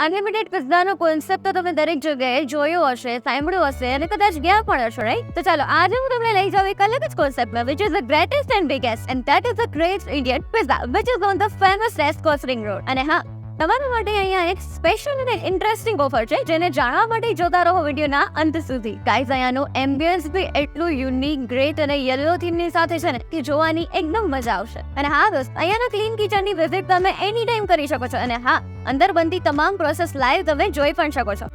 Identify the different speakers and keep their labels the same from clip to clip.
Speaker 1: Unlimited પિઝાનો concept તો તમે દરેક જગ્યાએ જોયો હશે, સાંભળ્યું હશે અને કદાચ ગયા પણ હશો, રાઈટ? તો ચાલો આજે હું તમને લઈ જાઉં એક અલગ જ કોન્સેપ્ટમાં, which is the greatest and biggest, and that is the Great Indian Pizza, which is on the famous Race Course Ring Road. અને હા, તમારા માટે અહીંયા એક સ્પેશિયલ અને ઇન્ટરેસ્ટિંગ ઓફર છે, જેને જાણવા માટે જોતા રહો વિડીયોના અંત સુધી. ગાઈઝ, અહીંયાનું એમ્બિયન્સ બી એટલું યુનિક, ગ્રેટ અને યલો થીમની સાથે છે ને કે જોવાની એકદમ મજા આવશે. અને હા દોસ્ત, અહીંયાના ક્લીન કિચનની વિઝિટ તમે એની ટાઈમ કરી શકો છો. અને હા, અંદર બનતી તમામ પ્રોસેસ લાઈવ તમે જોઈ પણ શકો છો.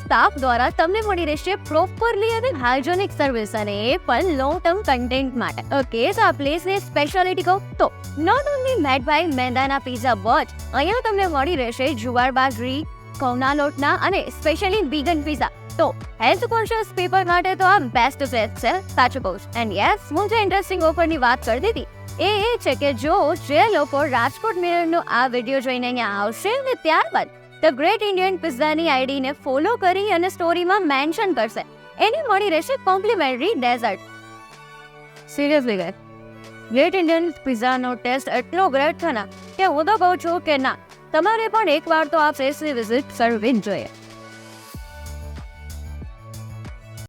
Speaker 1: સ્ટાફ દ્વારા તમને મળી રહેશે પ્રોપરલી અને હાઇજેનિક સર્વિસ, અને એ પણ લોંગ ટર્મ કન્ટેન્ટ માટે. ઓકે, તો આ પ્લેસની સ્પેશિયાલિટી કહું તો નોટ ઓનલી મેડ બાય મેંદાના પિઝા, બટ અહીંયા તમને મળી રહેશે જુવાર બાજરી, ઘઉંના લોટના અને સ્પેશિયલી વીગન પિઝા. તો હેલ્થ કોન્શિયસ પીપલ માટે તો આ બેસ્ટ પ્લેસ છે, સાચું કહું. એન્ડ યસ, હું જે ઇન્ટરેસ્ટિંગ ઓફરની વાત કરતી હતી એ છે કે જે લોકો રાજકોટ મિરરનો આ વિડીયો જોઈને અહીંયા આવશે અને ત્યારબાદ ધ ગ્રેટ ઇન્ડિયન પિઝાની આઈડીને ફોલો કરી અને સ્ટોરીમાં મેન્શન કરશે, એને મળી રહેશે complimentary dessert. Seriously guys, Great Indian પિઝાનો ટેસ્ટ એટલો ગ્રેટ છે ને કે હું તો કહું છું કે ના, તમારે પણ એકવાર તો આ પ્લેસની વિઝિટ કરવી જ જોઈએ.